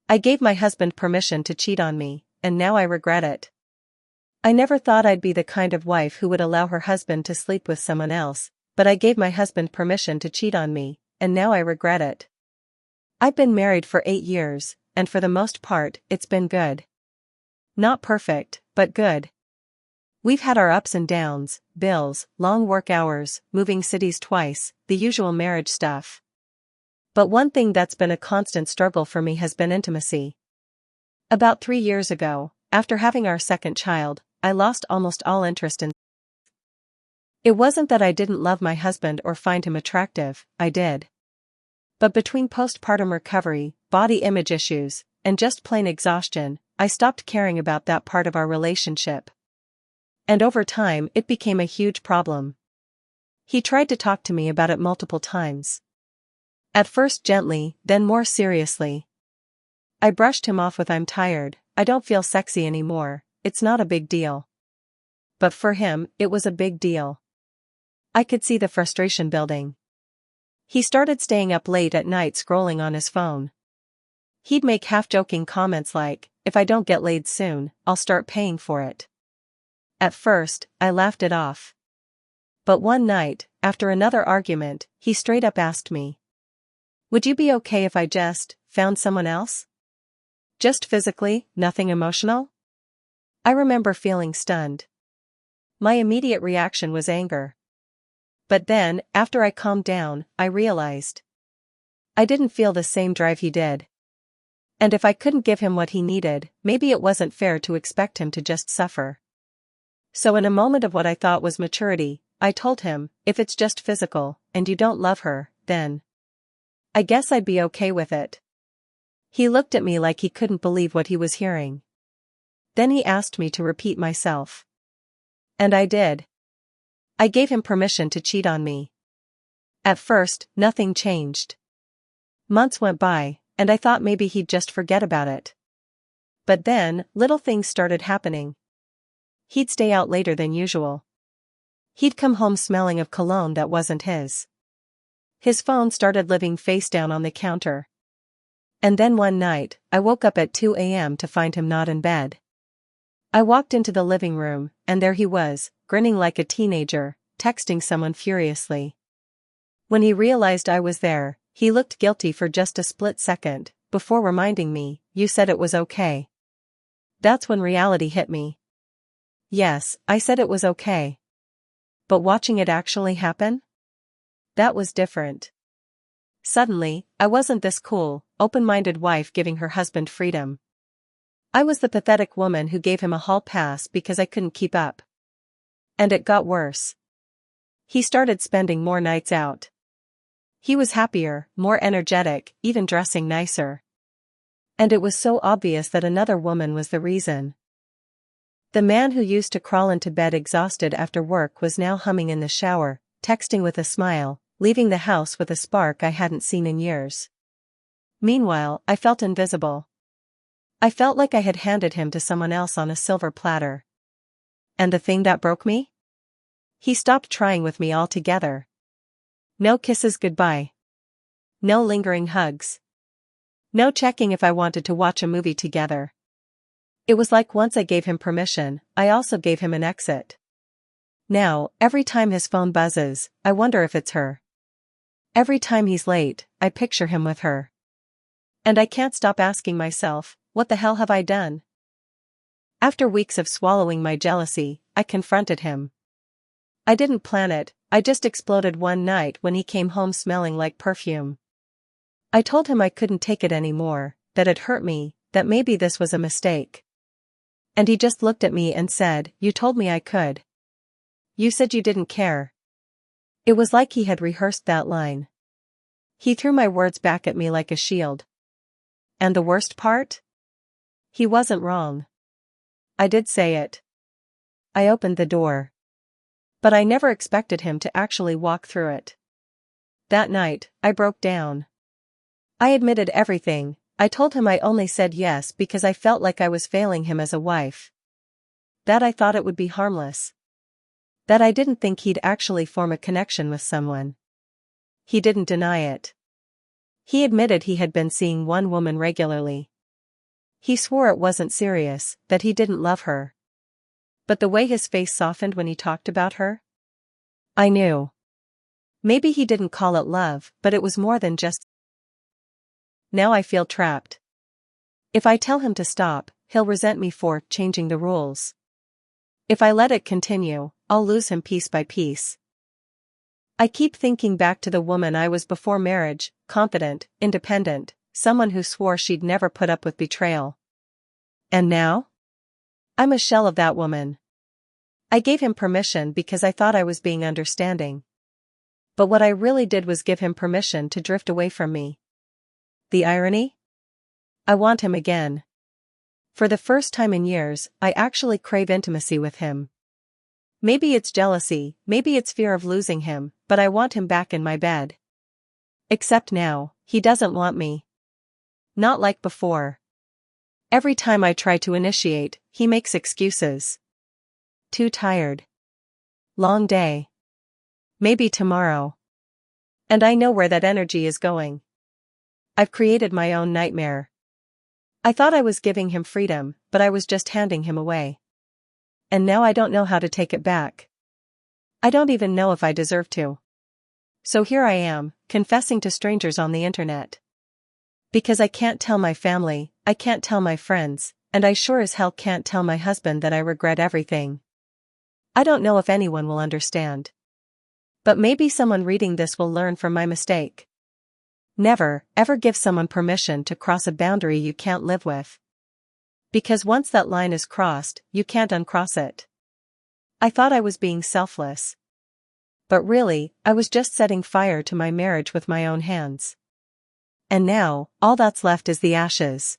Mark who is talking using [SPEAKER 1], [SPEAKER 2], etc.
[SPEAKER 1] I gave my husband permission to cheat on me, and now I regret it. I never thought I'd be the kind of wife who would allow her husband to sleep with someone else, but I gave my husband permission to cheat on me, and now I regret it. I've been married for 8 years, and for the most part, it's been good. Not perfect, but good. We've had our ups and downs, bills, long work hours, moving cities twice, the usual marriage stuff. But one thing that's been a constant struggle for me has been intimacy. About 3 years ago, after having our second child, I lost almost all interest in. It wasn't that I didn't love my husband or find him attractive, I did. But between postpartum recovery, body image issues, and just plain exhaustion, I stopped caring about that part of our relationship. And over time, it became a huge problem. He tried to talk to me about it multiple times. At first gently, then more seriously. I brushed him off with "I'm tired, I don't feel sexy anymore, it's not a big deal." But for him, it was a big deal. I could see the frustration building. He started staying up late at night scrolling on his phone. He'd make half-joking comments like, "If I don't get laid soon, I'll start paying for it." At first, I laughed it off. But one night, after another argument, he straight up asked me, "Would you be okay if I just found someone else? Just physically, nothing emotional?" I remember feeling stunned. My immediate reaction was anger. But then, after I calmed down, I realized I didn't feel the same drive he did. And if I couldn't give him what he needed, maybe it wasn't fair to expect him to just suffer. So in a moment of what I thought was maturity, I told him, "If it's just physical, and you don't love her, then I guess I'd be okay with it." He looked at me like he couldn't believe what he was hearing. Then he asked me to repeat myself. And I did. I gave him permission to cheat on me. At first, nothing changed. Months went by, and I thought maybe he'd just forget about it. But then, little things started happening. He'd stay out later than usual. He'd come home smelling of cologne that wasn't his. His phone started living face down on the counter. And then one night, I woke up at 2 a.m. to find him not in bed. I walked into the living room, and there he was, grinning like a teenager, texting someone furiously. When he realized I was there, he looked guilty for just a split second, before reminding me, "You said it was okay." That's when reality hit me. Yes, I said it was okay. But watching it actually happen? That was different. Suddenly, I wasn't this cool, open-minded wife giving her husband freedom. I was the pathetic woman who gave him a hall pass because I couldn't keep up. And it got worse. He started spending more nights out. He was happier, more energetic, even dressing nicer. And it was so obvious that another woman was the reason. The man who used to crawl into bed exhausted after work was now humming in the shower, texting with a smile, leaving the house with a spark I hadn't seen in years. Meanwhile, I felt invisible. I felt like I had handed him to someone else on a silver platter. And the thing that broke me? He stopped trying with me altogether. No kisses goodbye. No lingering hugs. No checking if I wanted to watch a movie together. It was like once I gave him permission, I also gave him an exit. Now, every time his phone buzzes, I wonder if it's her. Every time he's late, I picture him with her. And I can't stop asking myself, what the hell have I done? After weeks of swallowing my jealousy, I confronted him. I didn't plan it, I just exploded one night when he came home smelling like perfume. I told him I couldn't take it anymore, that it hurt me, that maybe this was a mistake. And he just looked at me and said, "You told me I could. You said you didn't care." It was like he had rehearsed that line. He threw my words back at me like a shield. And the worst part? He wasn't wrong. I did say it. I opened the door. But I never expected him to actually walk through it. That night, I broke down. I admitted everything. I told him I only said yes because I felt like I was failing him as a wife. That I thought it would be harmless. That I didn't think he'd actually form a connection with someone. He didn't deny it. He admitted he had been seeing one woman regularly. He swore it wasn't serious, that he didn't love her. But the way his face softened when he talked about her? I knew. Maybe he didn't call it love, but it was more than just. Now I feel trapped. If I tell him to stop, he'll resent me for changing the rules. If I let it continue, I'll lose him piece by piece. I keep thinking back to the woman I was before marriage, confident, independent, someone who swore she'd never put up with betrayal. And now? I'm a shell of that woman. I gave him permission because I thought I was being understanding. But what I really did was give him permission to drift away from me. The irony? I want him again. For the first time in years, I actually crave intimacy with him. Maybe it's jealousy, maybe it's fear of losing him, but I want him back in my bed. Except now, he doesn't want me. Not like before. Every time I try to initiate, he makes excuses. Too tired. Long day. Maybe tomorrow. And I know where that energy is going. I've created my own nightmare. I thought I was giving him freedom, but I was just handing him away. And now I don't know how to take it back. I don't even know if I deserve to. So here I am, confessing to strangers on the internet. Because I can't tell my family, I can't tell my friends, and I sure as hell can't tell my husband that I regret everything. I don't know if anyone will understand. But maybe someone reading this will learn from my mistake. Never, ever give someone permission to cross a boundary you can't live with. Because once that line is crossed, you can't uncross it. I thought I was being selfless. But really, I was just setting fire to my marriage with my own hands. And now, all that's left is the ashes.